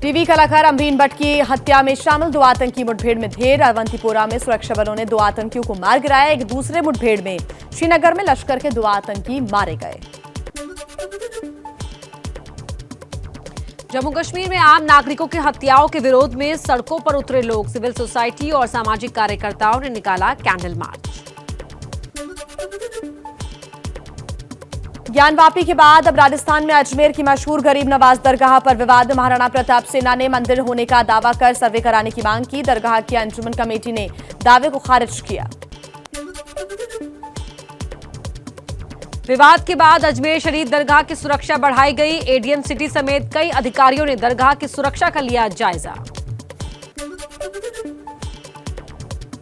TV कलाकार अमरीन भट्ट की हत्या में शामिल 2 आतंकी मुठभेड़ में ढेर। अवंतीपोरा में सुरक्षा बलों ने 2 आतंकियों को मार गिराया। एक दूसरे मुठभेड़ में श्रीनगर में लश्कर के 2 आतंकी मारे गए। जम्मू कश्मीर में आम नागरिकों की हत्याओं के विरोध में सड़कों पर उतरे लोग। सिविल सोसाइटी और सामाजिक कार्यकर्ताओं ने निकाला कैंडल मार्च। ज्ञानवापी के बाद अब राजस्थान में अजमेर की मशहूर गरीब नवाज दरगाह पर विवाद। महाराणा प्रताप सेना ने मंदिर होने का दावा कर सर्वे कराने की मांग की। दरगाह की अंजुमन कमेटी ने दावे को खारिज किया। विवाद के बाद अजमेर शरीफ दरगाह की सुरक्षा बढ़ाई गई। एडीएम सिटी समेत कई अधिकारियों ने दरगाह की सुरक्षा का लिया जायजा।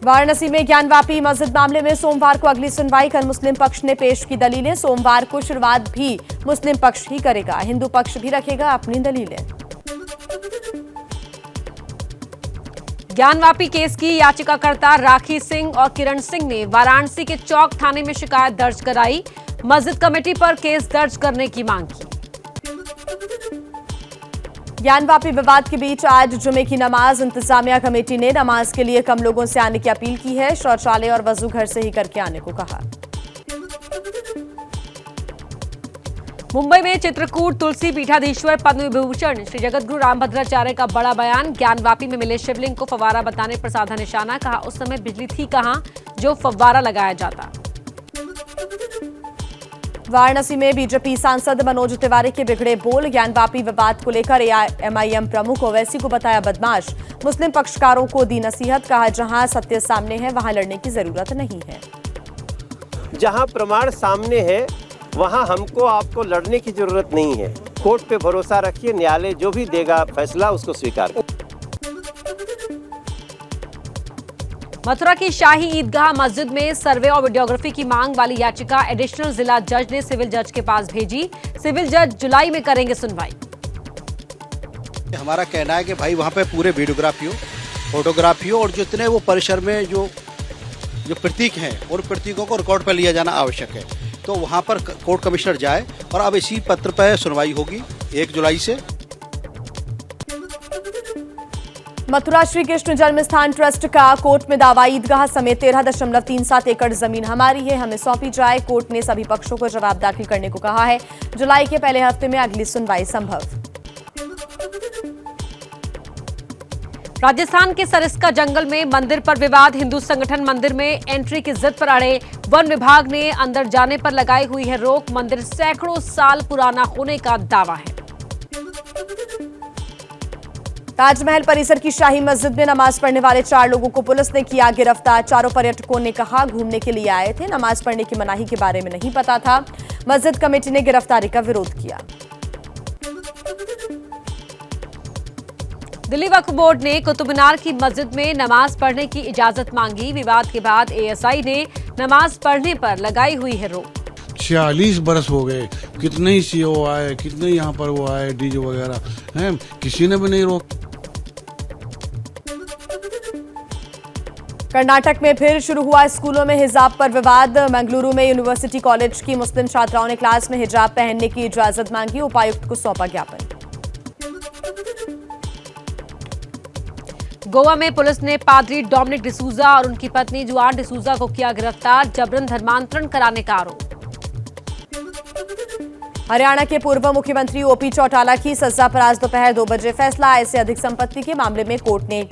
वाराणसी में ज्ञानवापी मस्जिद मामले में सोमवार को अगली सुनवाई। कल मुस्लिम पक्ष ने पेश की दलीलें। सोमवार को शुरुआत भी मुस्लिम पक्ष ही करेगा। हिंदू पक्ष भी रखेगा अपनी दलीलें। ज्ञानवापी केस की याचिकाकर्ता राखी सिंह और किरण सिंह ने वाराणसी के चौक थाने में शिकायत दर्ज कराई। मस्जिद कमेटी पर केस दर्ज करने की मांग की। ज्ञानवापी विवाद के बीच आज जुमे की नमाज। इंतजामिया कमेटी ने नमाज के लिए कम लोगों से आने की अपील की है। शौचालय और वजू घर से ही करके आने को कहा। मुंबई में चित्रकूट तुलसी पीठाधीश्वर पद्म विभूषण श्री जगतगुरु रामभद्राचार्य का बड़ा बयान। ज्ञानवापी में मिले शिवलिंग को फव्वारा बताने पर साधा निशाना। कहा उस समय बिजली थी कहां जो फव्वारा लगाया जाता। वाराणसी में बीजेपी सांसद मनोज तिवारी के बिगड़े बोल। ज्ञानवापी विवाद को लेकर एमआईएम प्रमुख ओवैसी को बताया बदमाश। मुस्लिम पक्षकारों को दी नसीहत। कहा जहां सत्य सामने है वहां लड़ने की जरूरत नहीं है। जहां प्रमाण सामने है वहां हमको आपको लड़ने की जरूरत नहीं है। कोर्ट पे भरोसा रखिए, न्यायालय जो भी देगा फैसला उसको स्वीकार करें। मथुरा की शाही ईदगाह मस्जिद में सर्वे और वीडियोग्राफी की मांग वाली याचिका एडिशनल जिला जज ने सिविल जज के पास भेजी। सिविल जज जुलाई में करेंगे सुनवाई। हमारा कहना है कि भाई वहाँ पे पूरे वीडियोग्राफी हो, फोटोग्राफी हो और जितने वो परिसर में जो प्रतीक हैं और प्रतीकों को रिकॉर्ड पर लिया जाना आवश्यक है। तो वहाँ पर कोर्ट कमिश्नर जाए और अब इसी पत्र पर सुनवाई होगी 1 जुलाई से। मथुरा श्री कृष्ण जन्मस्थान ट्रस्ट का कोर्ट में दावा। ईदगाह समेत 13.37 एकड़ जमीन हमारी है, हमें सौंपी जाए। कोर्ट ने सभी पक्षों को जवाब दाखिल करने को कहा है। जुलाई के पहले हफ्ते में अगली सुनवाई संभव। राजस्थान के सरिस्का जंगल में मंदिर पर विवाद। हिंदू संगठन मंदिर में एंट्री की जिद पर अड़े। वन विभाग ने अंदर जाने पर लगाई हुई है रोक। मंदिर सैकड़ों साल पुराना होने का दावा है। ताजमहल परिसर की शाही मस्जिद में नमाज पढ़ने वाले 4 लोगों को पुलिस ने किया गिरफ्तार। चारों पर्यटकों ने कहा घूमने के लिए आए थे, नमाज पढ़ने की मनाही के बारे में नहीं पता था। मस्जिद कमेटी ने गिरफ्तारी का विरोध किया। दिल्ली वक्फ बोर्ड ने कुतुब मीनार की मस्जिद में नमाज पढ़ने की इजाजत मांगी। विवाद के बाद एएसआई ने नमाज पढ़ने पर लगाई हुई है रोक। 46 बरस हो गए, कितने ही सीओ आए, कितने यहाँ पर वो आए डीजे वगैरह हैं, किसी ने भी नहीं रोक। कर्नाटक में फिर शुरू हुआ स्कूलों में हिजाब पर विवाद। मंगलुरु में यूनिवर्सिटी कॉलेज की मुस्लिम छात्राओं ने क्लास में हिजाब पहनने की इजाजत मांगी। उपायुक्त को सौंपा ज्ञापन। गोवा में पुलिस ने पादरी डोमिनिक डिसूजा और उनकी पत्नी जुआन डिसूजा को किया गिरफ्तार। जबरन धर्मांतरण कराने का आरोप। हरियाणा के पूर्व मुख्यमंत्री ओपी चौटाला की सजा पर आज दोपहर 2 बजे फैसला। आय से अधिक संपत्ति के मामले में कोर्ट ने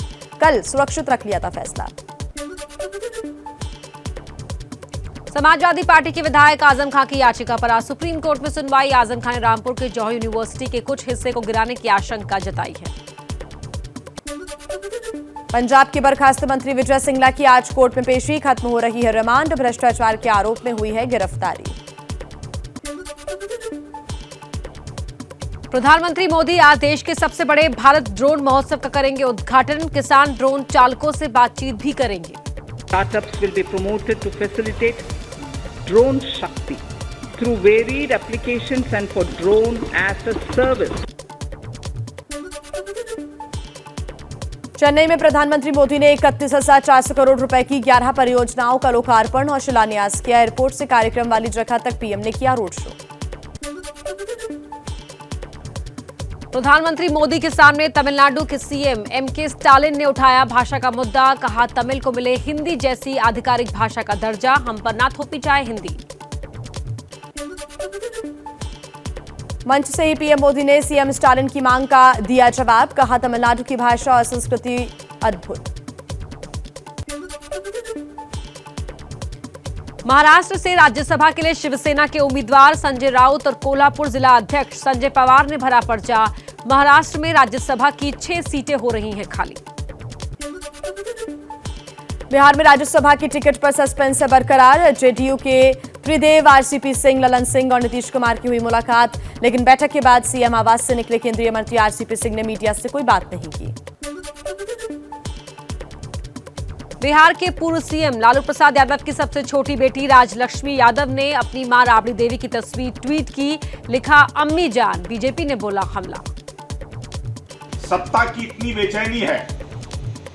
कल सुरक्षित रख लिया था फैसला। समाजवादी पार्टी के विधायक आजम खान की याचिका पर आज सुप्रीम कोर्ट में सुनवाई। आजम खान ने रामपुर के जौहर यूनिवर्सिटी के कुछ हिस्से को गिराने की आशंका जताई है। पंजाब के बर्खास्त मंत्री विजय सिंगला की आज कोर्ट में पेशी। खत्म हो रही है रिमांड। भ्रष्टाचार के आरोप में हुई है गिरफ्तारी। प्रधानमंत्री मोदी आज देश के सबसे बड़े भारत ड्रोन महोत्सव का करेंगे उद्घाटन। किसान ड्रोन चालकों से बातचीत भी करेंगे। Startups will be promoted to facilitate drone Shakti through varied applications and for drone as a service. Chennai में प्रधानमंत्री मोदी ने 31,400 करोड़ रुपए की 11 परियोजनाओं का लोकार्पण और शिलान्यास किया। एयरपोर्ट से कार्यक्रम वाली जगह तक पीएम ने किया रोड शो। प्रधानमंत्री मोदी के सामने तमिलनाडु के सीएम एमके स्टालिन ने उठाया भाषा का मुद्दा। कहा, तमिल को मिले हिंदी जैसी आधिकारिक भाषा का दर्जा, हम पर ना थोपी जाए हिंदी। मंच से ही पीएम मोदी ने सीएम स्टालिन की मांग का दिया जवाब। कहा, तमिलनाडु की भाषा और संस्कृति अद्भुत। महाराष्ट्र से राज्यसभा के लिए शिवसेना के उम्मीदवार संजय राउत और कोल्हापुर जिला अध्यक्ष संजय पवार ने भरा पर्चा। महाराष्ट्र में राज्यसभा की 6 सीटें हो रही हैं खाली। बिहार में राज्यसभा की टिकट पर सस्पेंस है बरकरार। जेडीयू के त्रिदेव, आरसीपी सिंह, ललन सिंह और नीतीश कुमार की हुई मुलाकात, लेकिन बैठक के बाद सीएम आवास से निकले केंद्रीय मंत्री आरसीपी सिंह ने मीडिया से कोई बात नहीं की। बिहार के पूर्व सीएम लालू प्रसाद यादव की सबसे छोटी बेटी राजलक्ष्मी यादव ने अपनी मां राबड़ी देवी की तस्वीर ट्वीट की। लिखा, अम्मी जान, बीजेपी ने बोला हमला। सत्ता की इतनी बेचैनी है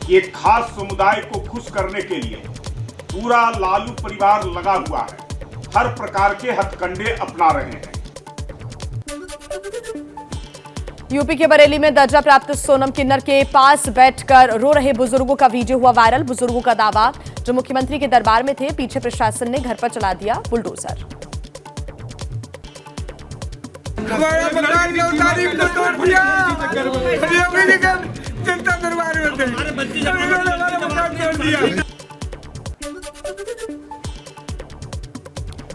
कि एक खास समुदाय को खुश करने के लिए पूरा लालू परिवार लगा हुआ है, हर प्रकार के हथकंडे अपना रहे हैं। यूपी के बरेली में दर्जा प्राप्त सोनम किन्नर के पास बैठकर रो रहे बुजुर्गों का वीडियो हुआ वायरल। बुजुर्गों का दावा, जो मुख्यमंत्री के दरबार में थे, पीछे प्रशासन ने घर पर चला दिया बुलडोजर।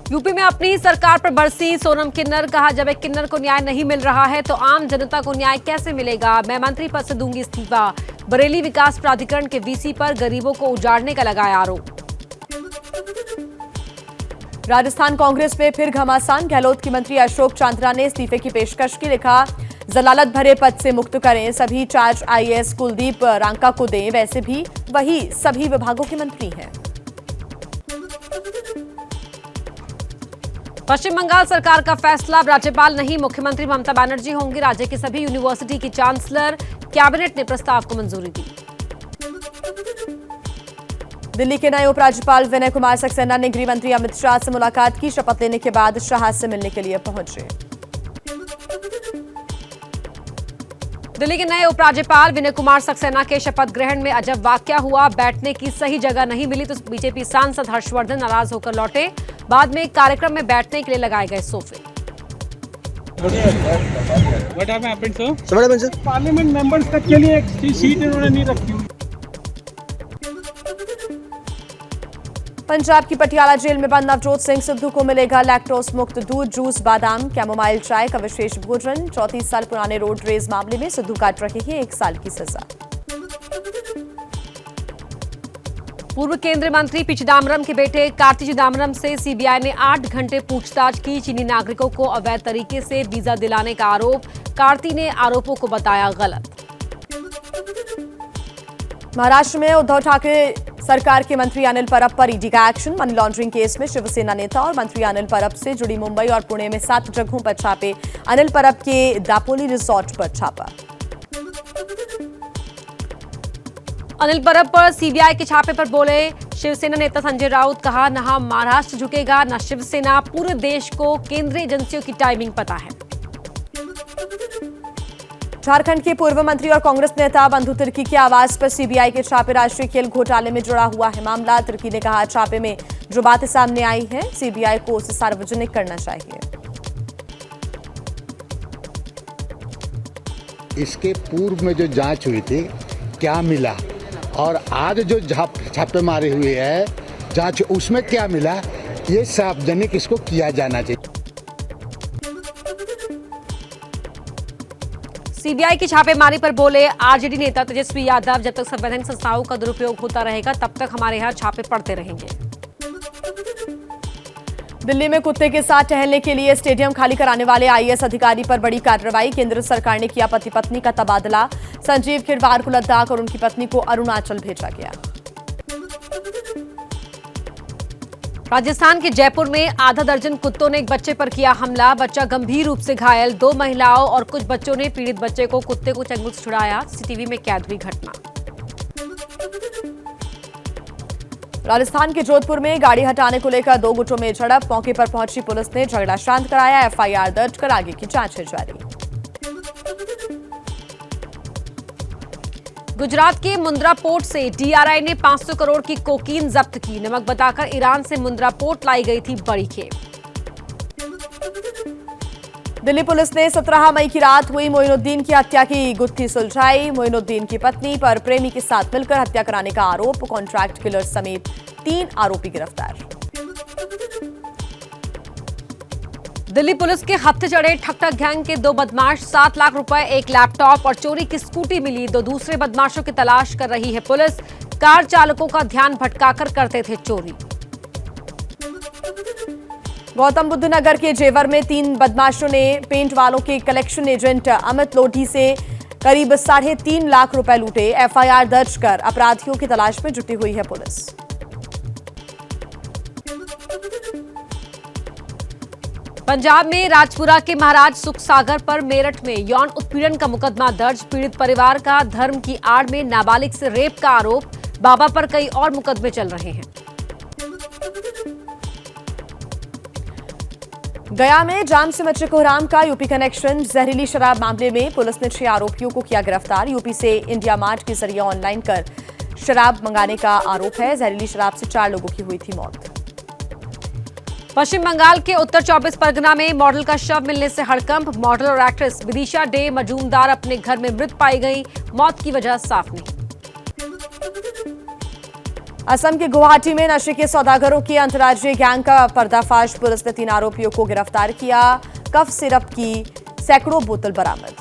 यूपी में अपनी सरकार पर बरसी सोनम किन्नर। कहा, जब एक किन्नर को न्याय नहीं मिल रहा है तो आम जनता को न्याय कैसे मिलेगा। मैं मंत्री पद से दूंगी इस्तीफा। बरेली विकास प्राधिकरण के वीसी पर गरीबों को उजाड़ने का लगाया आरोप। राजस्थान कांग्रेस में फिर घमासान। गहलोत की मंत्री अशोक चांद्रा ने इस्तीफे की पेशकश की। लिखा, जलालत भरे पद से मुक्त करें, सभी चार्ज आईएएस कुलदीप रांका को दें, वैसे भी वही सभी विभागों के मंत्री हैं। पश्चिम बंगाल सरकार का फैसला, राज्यपाल नहीं मुख्यमंत्री ममता बनर्जी होंगी राज्य की सभी यूनिवर्सिटी की चांसलर। कैबिनेट ने प्रस्ताव को मंजूरी दी। दिल्ली के नए उपराज्यपाल विनय कुमार सक्सेना ने गृह मंत्री अमित शाह से मुलाकात की। शपथ लेने के बाद शाह से मिलने के लिए पहुंचे। दिल्ली के नए उपराज्यपाल विनय कुमार सक्सेना के शपथ ग्रहण में अजब वाकया हुआ। बैठने की सही जगह नहीं मिली तो बीजेपी सांसद हर्षवर्धन नाराज होकर लौटे। बाद में कार्यक्रम में बैठने के लिए लगाए गए सोफे। पार्लियामेंट मेंबर्स तक के लिए एक सीट इन्होंने नहीं रखी हुई। पंजाब की पटियाला जेल में बंद नवजोत सिंह सिद्धू को मिलेगा लैक्टोज मुक्त दूध, जूस, बादाम, कैमोमाइल चाय का विशेष भोजन। 34 साल पुराने रोड रेज मामले में सिद्धू काट रहे हैं 1 साल की सजा। पूर्व केंद्रीय मंत्री पी चिदम्बरम के बेटे कार्ति चिदम्बरम से सीबीआई ने 8 घंटे पूछताछ की। चीनी नागरिकों को अवैध तरीके से वीजा दिलाने का आरोप। कार्ति ने आरोपों को बताया गलत। महाराष्ट्र में उद्धव ठाकरे सरकार के मंत्री अनिल परब पर ईडी का एक्शन। मनी लॉन्ड्रिंग केस में शिवसेना नेता और मंत्री अनिल परब से जुड़ी मुंबई और पुणे में 7 जगहों पर छापे। अनिल परब के दापोली रिसोर्ट पर छापा। अनिल परब पर सीबीआई के छापे पर बोले शिवसेना नेता संजय राउत। कहा, न हम महाराष्ट्र झुकेगा न शिवसेना, पूरे देश को केंद्रीय एजेंसियों की टाइमिंग पता है। झारखंड के पूर्व मंत्री और कांग्रेस नेता बंधु तिर्की के आवास पर सीबीआई के छापे राष्ट्रीय खेल घोटाले में जुड़ा हुआ है मामला। तिर्की ने कहा, छापे में जो बातें सामने आई हैं सीबीआई को उसे सार्वजनिक करना चाहिए। इसके पूर्व में जो जांच हुई थी क्या मिला, और आज जो छापेमारी हुई है जांच, उसमें क्या मिला, ये सार्वजनिक इसको किया जाना चाहिए। सीबीआई की छापेमारी पर बोले आरजेडी नेता तेजस्वी यादव, जब तक संवैधानिक संस्थाओं का दुरुपयोग होता रहेगा तब तक हमारे यहाँ छापे पड़ते रहेंगे। दिल्ली में कुत्ते के साथ टहलने के लिए स्टेडियम खाली कराने वाले आईएएस अधिकारी पर बड़ी कार्रवाई। केंद्र सरकार ने किया पति पत्नी का तबादला। संजीव खिरवार को लद्दाख और उनकी पत्नी को अरुणाचल भेजा गया। राजस्थान के जयपुर में आधा दर्जन कुत्तों ने एक बच्चे पर किया हमला। बच्चा गंभीर रूप से घायल। 2 महिलाओं और कुछ बच्चों ने पीड़ित बच्चे को कुत्ते को चंगुल से छुड़ाया। सीसीटीवी में कैद हुई घटना। राजस्थान के जोधपुर में गाड़ी हटाने को लेकर 2 गुटों में झड़प। मौके पर पहुंची पुलिस ने झगड़ा शांत कराया। एफआईआर दर्ज कर आगे की जांच है जारी। गुजरात के मुंद्रा पोर्ट से डीआरआई ने 500 करोड़ की कोकीन जब्त की। नमक बताकर ईरान से मुंद्रा पोर्ट लाई गई थी बड़ी खेप। दिल्ली पुलिस ने 17 मई की रात हुई मोइनुद्दीन की हत्या की गुत्थी सुलझाई। मोइनुद्दीन की पत्नी पर प्रेमी के साथ मिलकर हत्या कराने का आरोप, कॉन्ट्रैक्ट किलर समेत 3 आरोपी गिरफ्तार। दिल्ली पुलिस के हत्थे चढ़े ठकठक गैंग के 2 बदमाश, 7 लाख रुपए, 1 लैपटॉप और चोरी की स्कूटी मिली। 2 दूसरे बदमाशों की तलाश कर रही है पुलिस। कार चालकों का ध्यान भटकाकर करते थे चोरी। गौतम बुद्ध नगर के जेवर में 3 बदमाशों ने पेंट वालों के कलेक्शन एजेंट अमित लोधी से करीब 3.5 लाख रुपए लूटे। एफआईआर दर्ज कर अपराधियों की तलाश में जुटी हुई है पुलिस। पंजाब में राजपुरा के महाराज सुखसागर पर मेरठ में यौन उत्पीड़न का मुकदमा दर्ज। पीड़ित परिवार का धर्म की आड़ में नाबालिग से रेप का आरोप। बाबा पर कई और मुकदमे चल रहे हैं। गया में जाम से मचे कोहराम का यूपी कनेक्शन। जहरीली शराब मामले में पुलिस ने 6 आरोपियों को किया गिरफ्तार। यूपी से इंडिया मार्ट के जरिए ऑनलाइन कर शराब मंगाने का आरोप है। जहरीली शराब से 4 लोगों की हुई थी मौत। पश्चिम बंगाल के उत्तर 24 परगना में मॉडल का शव मिलने से हड़कंप। मॉडल और एक्ट्रेस विदिशा डे मजूमदार अपने घर में मृत पाई गई। मौत की वजह साफ नहीं। असम के गुवाहाटी में नशे के सौदागरों की अंतर्राज्यीय गैंग का पर्दाफाश। पुलिस ने 3 आरोपियों को गिरफ्तार किया। कफ सिरप की सैकड़ों बोतल बरामद।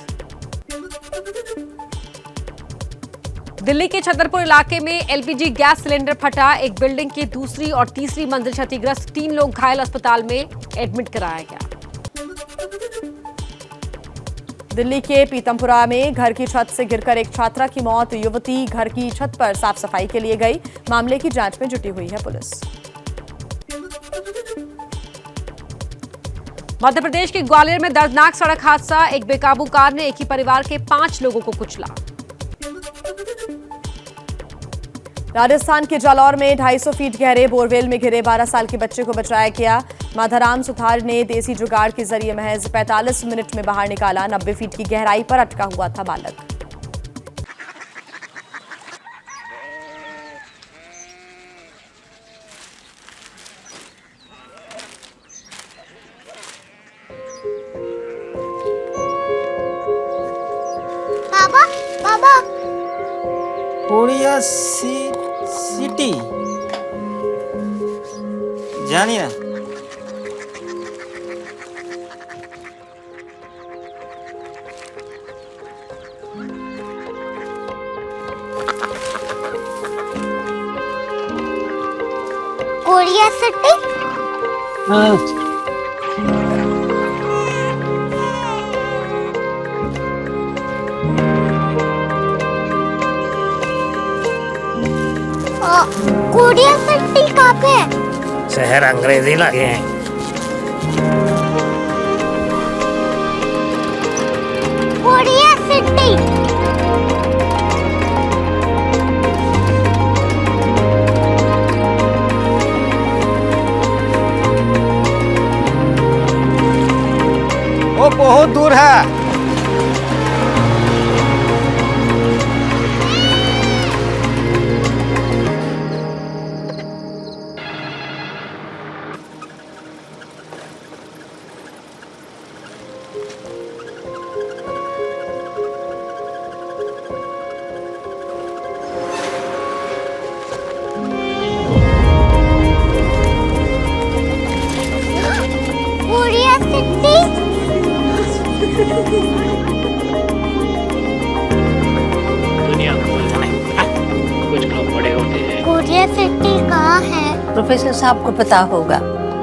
दिल्ली के छतरपुर इलाके में एलपीजी गैस सिलेंडर फटा। एक बिल्डिंग की दूसरी और तीसरी मंजिल क्षतिग्रस्त। 3 लोग घायल, अस्पताल में एडमिट कराया गया। दिल्ली के पीतमपुरा में घर की छत से गिरकर एक छात्रा की मौत। युवती घर की छत पर साफ सफाई के लिए गई। मामले की जांच में जुटी हुई है पुलिस। मध्य प्रदेश के ग्वालियर में दर्दनाक सड़क हादसा। एक बेकाबू कार ने एक ही परिवार के 5 लोगों को कुचला। राजस्थान के जालौर में 250 फीट गहरे बोरवेल में घिरे 12 साल के बच्चे को बचाया गया। माधाराम सुथार ने देसी जुगाड़ के जरिए महज 45 मिनट में बाहर निकाला। 90 फीट की गहराई पर अटका हुआ था बालक। बाबा बाबा कोरिया सिटी जानी ना। कोरिया सिटी कोरिया सिटी कहाँ पे है? शहर अंग्रेजी लगे हैं। कोरिया सिटी वो बहुत दूर है। कोरिया सिटी दुनिया कुछ लोग बड़े होते हैं। कोरिया सिटी कहाँ है? प्रोफेसर साहब को पता होगा।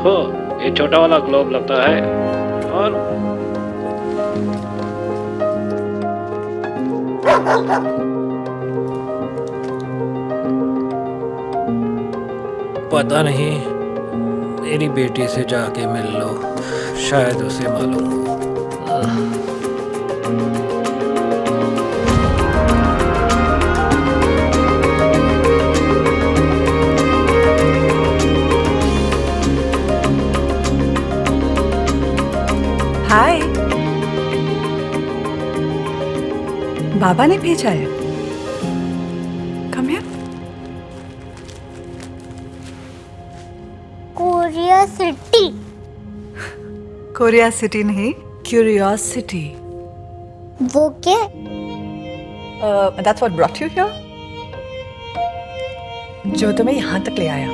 हो ये छोटा वाला ग्लोब लगता है और पता नहीं, मेरी बेटी से जाके मिल लो, शायद उसे मालूम हो। हाय, बाबा ने भेजा है। क्यूरियोसिटी। क्यूरियोसिटी नहीं, क्यूरियोसिटी। वो क्या? That's what brought you here? जो तुम्हें यहाँ तक ले आया।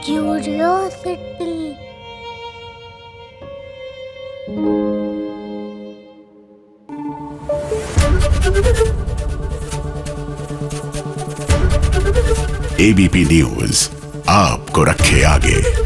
क्यूरियोसिटी। एबीपी न्यूज आपको रखे आगे।